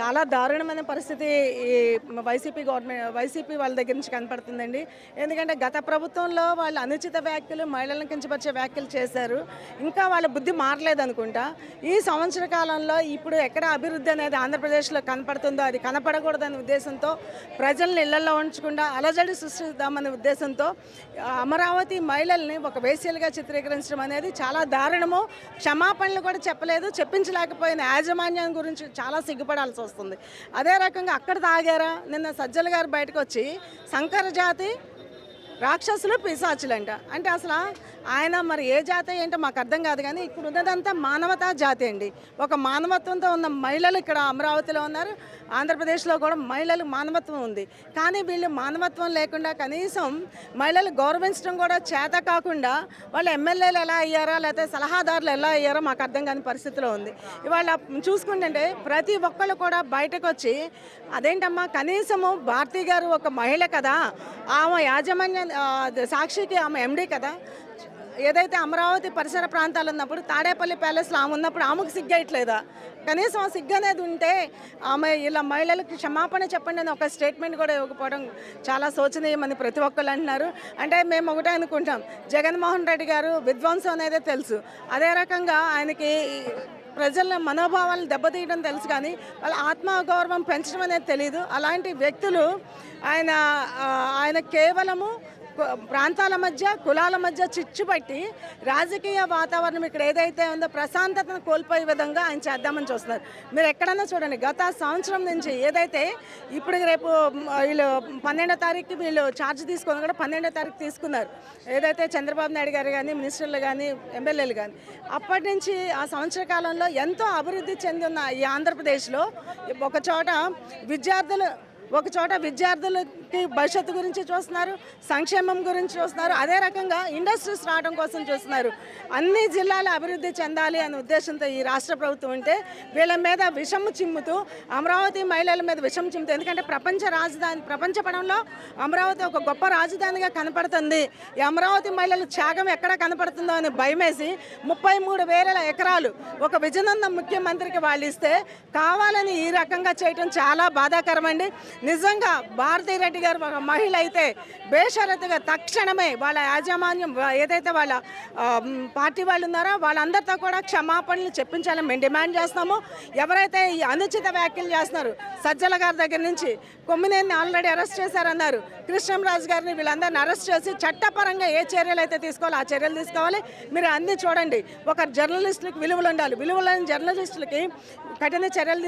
చాలా దారుణమైన పరిస్థితి ఈ వైసీపీ వాళ్ళ దగ్గర నుంచి కనపడుతుందండి. ఎందుకంటే గత ప్రభుత్వంలో వాళ్ళు అనుచిత వ్యాఖ్యలు, మహిళలను కించపరిచే వ్యాఖ్యలు చేశారు. ఇంకా వాళ్ళ బుద్ధి మారలేదనుకుంటా. ఈ సంవత్సర కాలంలో ఇప్పుడు ఎక్కడ అభివృద్ధి అనేది ఆంధ్రప్రదేశ్లో కనపడుతుందో అది కనపడకూడదనే ఉద్దేశంతో ప్రజల్ని ఇళ్లలో ఉంచకుండా అలజడి సృష్టిద్దామనే ఉద్దేశంతో అమరావతి మహిళల్ని ఒక వేశ్యలుగా చిత్రీకరించడం అనేది చాలా దారుణము. క్షమాపణలు కూడా చెప్పలేదు, చెప్పించలేకపోయిన యాజమాన్యం గురించి చాలా సిగ్గుపడాల్సి వస్తుంది. అదే రకంగా అక్కడ తాగారా నిన్న సజ్జల గారు బయటకు వచ్చి సంకర జాతి రాక్షసులు పిశాచులంట. అంటే అసలు ఆయన మరి ఏ జాతి ఏంటో మాకు అర్థం కాదు, కానీ ఇప్పుడు ఉన్నదంతా మానవతా జాతి అండి. ఒక మానవత్వంతో ఉన్న మహిళలు ఇక్కడ అమరావతిలో ఉన్నారు, ఆంధ్రప్రదేశ్లో కూడా మహిళలు మానవత్వం ఉంది. కానీ వీళ్ళు మానవత్వం లేకుండా కనీసం మహిళలు గౌరవించడం కూడా చేత కాకుండా వాళ్ళు ఎమ్మెల్యేలు ఎలా అయ్యారా లేకపోతే సలహాదారులు ఎలా అయ్యారో మాకు అర్థం కాని పరిస్థితిలో ఉంది. ఇవాళ చూసుకుంటే ప్రతి ఒక్కళ్ళు కూడా బయటకు వచ్చి అదేంటమ్మా కనీసము భారతి గారు ఒక మహిళ కదా, ఆమె యాజమాన్య సాక్షికి ఆమె ఎండి కదా, ఏదైతే అమరావతి పరిసర ప్రాంతాలు ఉన్నప్పుడు తాడేపల్లి ప్యాలెస్లో ఆమె ఉన్నప్పుడు ఆమెకు సిగ్గేయట్లేదా? కనీసం ఆ సిగ్గు అనేది ఉంటే ఆమె ఇలా మహిళలకు క్షమాపణ చెప్పండి అని ఒక స్టేట్మెంట్ కూడా ఇవ్వకపోవడం చాలా శోచనీయమని ప్రతి ఒక్కళ్ళు అంటున్నారు. అంటే మేము ఒకటే అనుకుంటాం, జగన్మోహన్ రెడ్డి గారు విధ్వంసం అనేది తెలుసు, అదే రకంగా ఆయనకి ప్రజల మనోభావాలను దెబ్బతీయడం తెలుసు, కానీ వాళ్ళ ఆత్మగౌరవం పెంచడం అనేది తెలియదు. అలాంటి వ్యక్తులు ఆయన కేవలము ప్రాంతాల మధ్య కులాల మధ్య చిచ్చుపట్టి రాజకీయ వాతావరణం ఇక్కడ ఏదైతే ఉందో ప్రశాంతతను కోల్పోయే విధంగా ఆయన చేద్దామని చూస్తున్నారు. మీరు ఎక్కడన్నా చూడండి, గత సంవత్సరం నుంచి ఏదైతే ఇప్పుడు రేపు వీళ్ళు 12వ తారీఖుకి వీళ్ళు ఛార్జ్ తీసుకొని కూడా 12వ తారీఖు తీసుకున్నారు, ఏదైతే చంద్రబాబు నాయుడు గారు కానీ మినిస్టర్లు కానీ ఎమ్మెల్యేలు కానీ. అప్పటి నుంచి ఆ సంవత్సర కాలంలో ఎంతో అభివృద్ధి చెంది ఉన్న ఈ ఆంధ్రప్రదేశ్లో ఒకచోట విద్యార్థులకి భవిష్యత్తు గురించి చూస్తున్నారు, సంక్షేమం గురించి చూస్తున్నారు, అదే రకంగా ఇండస్ట్రీస్ రావడం కోసం చూస్తున్నారు. అన్ని జిల్లాలు అభివృద్ధి చెందాలి అనే ఉద్దేశంతో ఈ రాష్ట్ర ప్రభుత్వం ఉంటే వీళ్ళ మీద విషము చిమ్ముతూ, అమరావతి మహిళల మీద విషం చిమ్ముతూ, ఎందుకంటే ప్రపంచ పటంలో అమరావతి ఒక గొప్ప రాజధానిగా కనపడుతుంది. ఈ అమరావతి మహిళల త్యాగం ఎక్కడ కనపడుతుందో అని భయమేసి 33,000 ఎకరాలు ఒక విజయనంద ముఖ్యమంత్రికి వాళ్ళు ఇస్తే కావాలని ఈ రకంగా చేయటం చాలా బాధాకరమండి. నిజంగా భారతిరెడ్డి గారు ఒక మహిళ అయితే బేషరతుగా తక్షణమే వాళ్ళ యాజమాన్యం ఏదైతే వాళ్ళ పార్టీ వాళ్ళు ఉన్నారో వాళ్ళందరితో కూడా క్షమాపణలు చెప్పించాలని మేము డిమాండ్ చేస్తున్నాము. ఎవరైతే ఈ అనుచిత వ్యాఖ్యలు చేస్తున్నారు, సజ్జల గారి దగ్గర నుంచి కొమ్మినేని ఆల్రెడీ అరెస్ట్ చేశారన్నారు, కృష్ణంరాజు గారిని వీళ్ళందరినీ అరెస్ట్ చేసి చట్టపరంగా ఏ చర్యలు అయితే తీసుకోవాలో ఆ చర్యలు తీసుకోవాలి. మీరు అన్నీ చూడండి, ఒక జర్నలిస్టులకు విలువలు ఉండాలి, విలువలేని జర్నలిస్టులకి కఠిన చర్యలు